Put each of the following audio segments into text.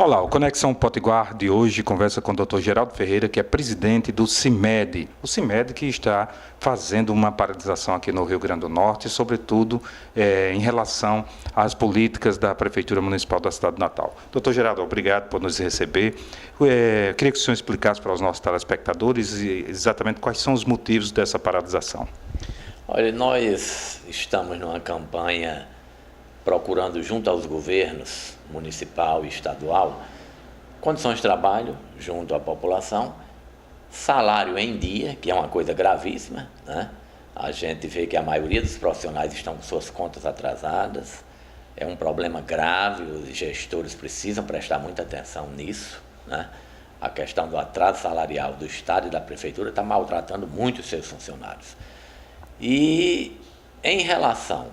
Olá, o Conexão Potiguar de hoje conversa com o Dr. Geraldo Ferreira, que é presidente do CIMED. O CIMED que está fazendo uma paralisação aqui no Rio Grande do Norte, sobretudo em relação às políticas da Prefeitura Municipal da cidade de Natal. Dr. Geraldo, obrigado por nos receber. Queria que o senhor explicasse para os nossos telespectadores exatamente quais são os motivos dessa paralisação. Olha, nós estamos numa campanha procurando, junto aos governos municipal e estadual, condições de trabalho junto à população, salário em dia, que é uma coisa gravíssima, né? A gente vê que a maioria dos profissionais estão com suas contas atrasadas, é um problema grave, os gestores precisam prestar muita atenção nisso, né? A questão do atraso salarial do Estado e da Prefeitura está maltratando muito os seus funcionários. E em relação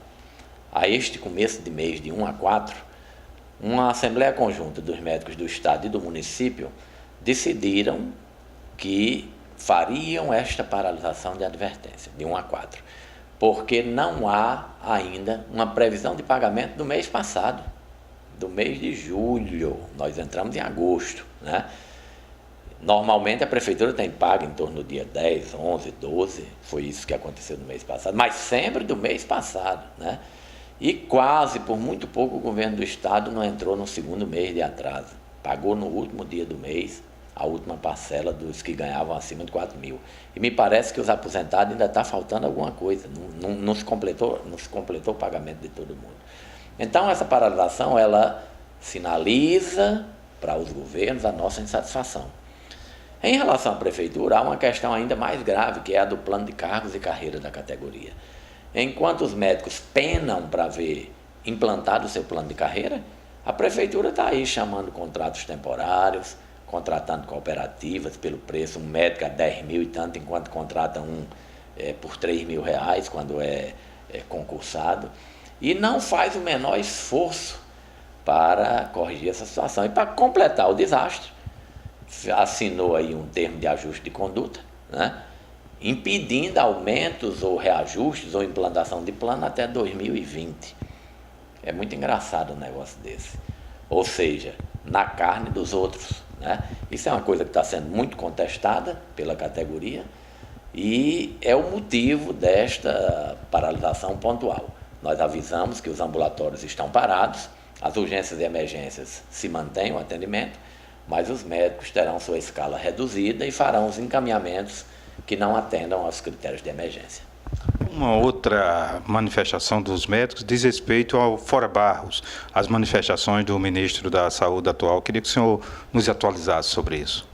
a este começo de mês, de 1 a 4, uma Assembleia Conjunta dos Médicos do Estado e do município decidiram que fariam esta paralisação de advertência, de 1 a 4, porque não há ainda uma previsão de pagamento do mês passado, do mês de julho. Nós entramos em agosto, né? Normalmente a Prefeitura tem pago em torno do dia 10, 11, 12, foi isso que aconteceu no mês passado, mas sempre do mês passado, né? E quase, por muito pouco, o governo do Estado não entrou no segundo mês de atraso. Pagou no último dia do mês a última parcela dos que ganhavam acima de 4 mil. E me parece que os aposentados ainda está faltando alguma coisa, não se completou o pagamento de todo mundo. Então, essa paralisação, ela sinaliza para os governos a nossa insatisfação. Em relação à Prefeitura, há uma questão ainda mais grave, que é a do plano de cargos e carreira da categoria. Enquanto os médicos penam para ver implantado o seu plano de carreira, a Prefeitura está aí chamando contratos temporários, contratando cooperativas pelo preço, um médico a 10 mil e tanto, enquanto contrata por 3 mil reais, quando é concursado, e não faz o menor esforço para corrigir essa situação. E para completar o desastre, assinou aí um termo de ajuste de conduta, né? Impedindo aumentos ou reajustes ou implantação de plano até 2020. É muito engraçado um negócio desse. Ou seja, na carne dos outros, né? Isso é uma coisa que está sendo muito contestada pela categoria e é o motivo desta paralisação pontual. Nós avisamos que os ambulatórios estão parados, as urgências e emergências se mantêm o atendimento, mas os médicos terão sua escala reduzida e farão os encaminhamentos que não atendam aos critérios de emergência. Uma outra manifestação dos médicos diz respeito ao Fora Barros, as manifestações do ministro da Saúde atual. Queria que o senhor nos atualizasse sobre isso.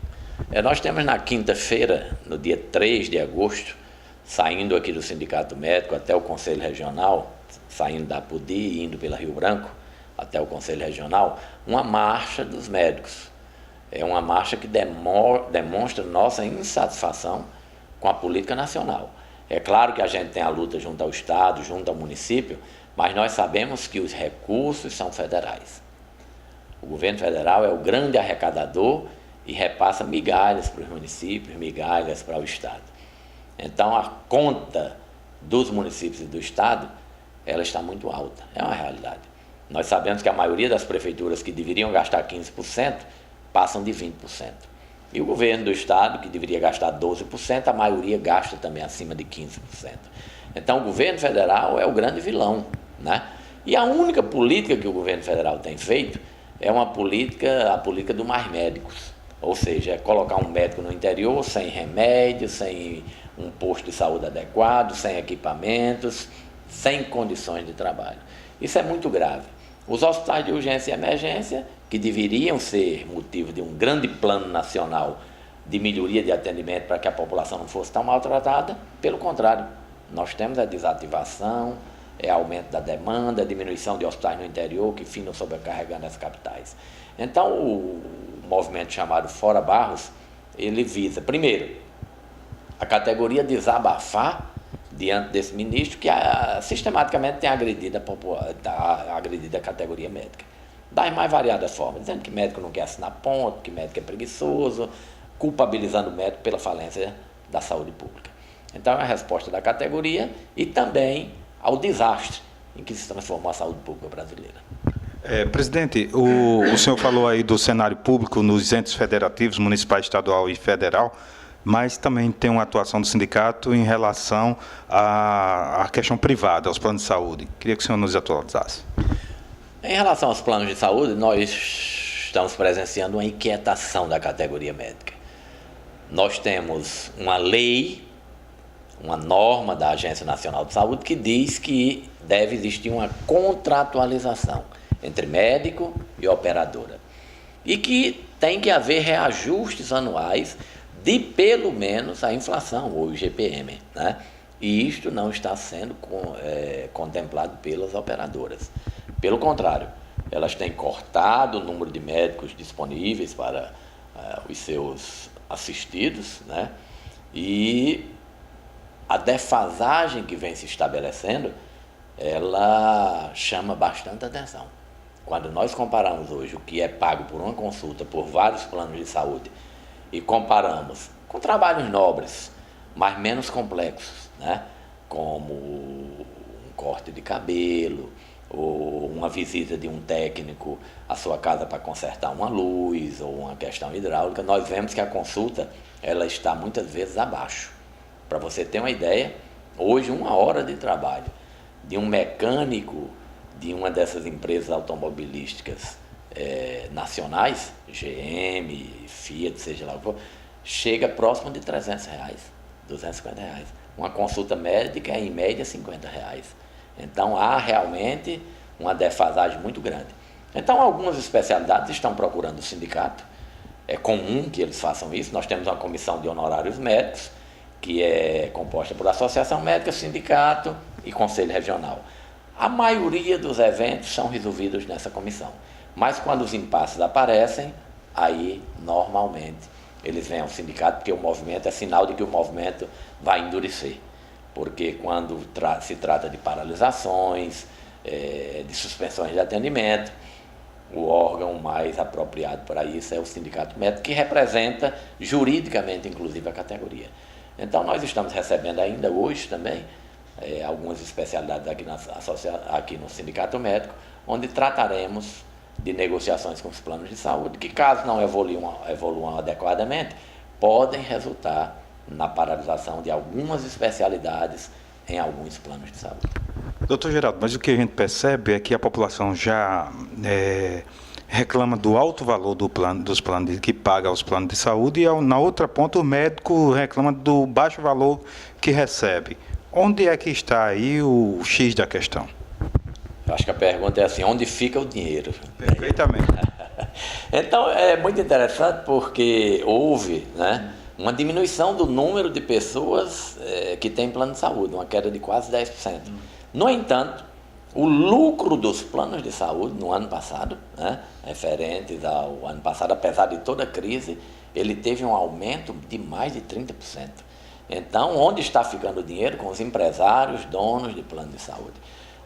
Nós temos na quinta-feira, no dia 3 de agosto, saindo aqui do Sindicato Médico até o Conselho Regional, saindo da Apodi e indo pela Rio Branco até o Conselho Regional, uma marcha dos médicos. É uma marcha que demonstra nossa insatisfação com a política nacional. É claro que a gente tem a luta junto ao Estado, junto ao município, mas nós sabemos que os recursos são federais. O governo federal é o grande arrecadador e repassa migalhas para os municípios, migalhas para o Estado. Então, a conta dos municípios e do Estado, ela está muito alta, é uma realidade. Nós sabemos que a maioria das prefeituras que deveriam gastar 15%, passam de 20%. E o governo do Estado, que deveria gastar 12%, a maioria gasta também acima de 15%. Então, o governo federal é o grande vilão, né? E a única política que o governo federal tem feito é a política do mais médicos. Ou seja, é colocar um médico no interior sem remédio, sem um posto de saúde adequado, sem equipamentos, sem condições de trabalho. Isso é muito grave. Os hospitais de urgência e emergência, que deveriam ser motivo de um grande plano nacional de melhoria de atendimento para que a população não fosse tão maltratada, pelo contrário, nós temos a desativação, aumento da demanda, diminuição de hospitais no interior que finam sobrecarregando as capitais. Então, o movimento chamado Fora Barros, ele visa, primeiro, a categoria desabafar diante desse ministro que sistematicamente tem agredido a categoria médica. Das mais variadas formas, dizendo que médico não quer assinar ponto, que médico é preguiçoso, culpabilizando o médico pela falência da saúde pública. Então, é a resposta da categoria e também ao desastre em que se transformou a saúde pública brasileira. Presidente, o senhor falou aí do cenário público nos entes federativos, municipal, estadual e federal, mas também tem uma atuação do sindicato em relação à questão privada, aos planos de saúde. Queria que o senhor nos atualizasse. Em relação aos planos de saúde, nós estamos presenciando uma inquietação da categoria médica. Nós temos uma lei, uma norma da Agência Nacional de Saúde que diz que deve existir uma contratualização entre médico e operadora e que tem que haver reajustes anuais de pelo menos a inflação, ou o IGPM, né? E isto não está sendo contemplado pelas operadoras. Pelo contrário, elas têm cortado o número de médicos disponíveis para os seus assistidos, né? E a defasagem que vem se estabelecendo, ela chama bastante atenção. Quando nós comparamos hoje o que é pago por uma consulta por vários planos de saúde e comparamos com trabalhos nobres, mas menos complexos, né? Como um corte de cabelo, ou uma visita de um técnico à sua casa para consertar uma luz ou uma questão hidráulica, nós vemos que a consulta ela está muitas vezes abaixo. Para você ter uma ideia, hoje 1 hora de trabalho de um mecânico de uma dessas empresas automobilísticas nacionais, GM, Fiat, seja lá o que for, chega próximo de R$300, R$250. Uma consulta médica é em média R$50. Então há realmente uma defasagem muito grande. Então algumas especialidades estão procurando o sindicato, é comum que eles façam isso. Nós temos uma comissão de honorários médicos, que é composta por associação médica, sindicato e conselho regional. A maioria dos eventos são resolvidos nessa comissão, mas quando os impasses aparecem, aí normalmente eles vêm ao sindicato, porque o movimento é sinal de que o movimento vai endurecer, porque quando se trata de paralisações, de suspensões de atendimento, o órgão mais apropriado para isso é o sindicato médico, que representa juridicamente, inclusive, a categoria. Então, nós estamos recebendo ainda hoje também algumas especialidades aqui no Sindicato Médico, onde trataremos de negociações com os planos de saúde, que caso não evoluam adequadamente, podem resultar na paralisação de algumas especialidades em alguns planos de saúde. Doutor Geraldo, mas o que a gente percebe é que a população já reclama do alto valor dos planos que paga aos planos de saúde e, na outra ponta, o médico reclama do baixo valor que recebe. Onde é que está aí o X da questão? Eu acho que a pergunta é assim, onde fica o dinheiro? Perfeitamente. Então, é muito interessante porque houve, né, uma diminuição do número de pessoas que têm plano de saúde, uma queda de quase 10%. No entanto, o lucro dos planos de saúde no ano passado, né, referentes ao ano passado, apesar de toda a crise, ele teve um aumento de mais de 30%. Então, onde está ficando o dinheiro? Com os empresários, donos de plano de saúde.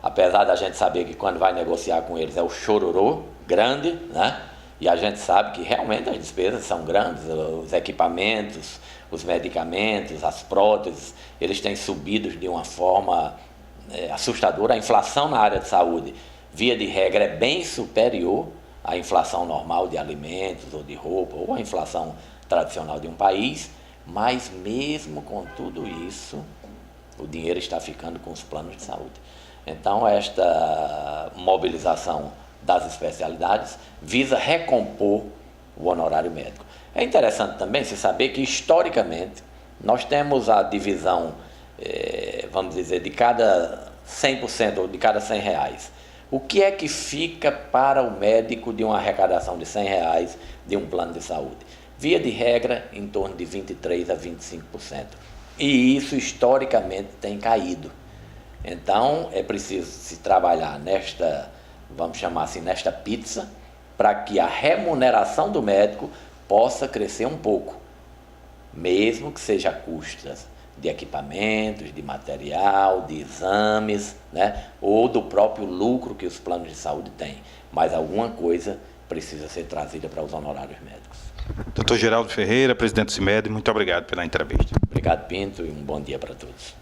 Apesar da gente saber que quando vai negociar com eles é o chororô grande, né? E a gente sabe que realmente as despesas são grandes, os equipamentos, os medicamentos, as próteses, eles têm subido de uma forma assustadora. A inflação na área de saúde, via de regra, é bem superior à inflação normal de alimentos ou de roupa, ou à inflação tradicional de um país. Mas mesmo com tudo isso, o dinheiro está ficando com os planos de saúde. Então, esta mobilização das especialidades visa recompor o honorário médico. É interessante também se saber que, historicamente, nós temos a divisão, vamos dizer, de cada 100% ou de cada R$100. O que é que fica para o médico de uma arrecadação de R$100 de um plano de saúde? Via de regra, em torno de 23% a 25%. E isso, historicamente, tem caído. Então, é preciso se trabalhar nesta, vamos chamar assim, nesta pizza, para que a remuneração do médico possa crescer um pouco, mesmo que seja a custas de equipamentos, de material, de exames, né? Ou do próprio lucro que os planos de saúde têm. Mas alguma coisa precisa ser trazida para os honorários médicos. Doutor Geraldo Ferreira, presidente do CIMED, muito obrigado pela entrevista. Obrigado, Pinto, e um bom dia para todos.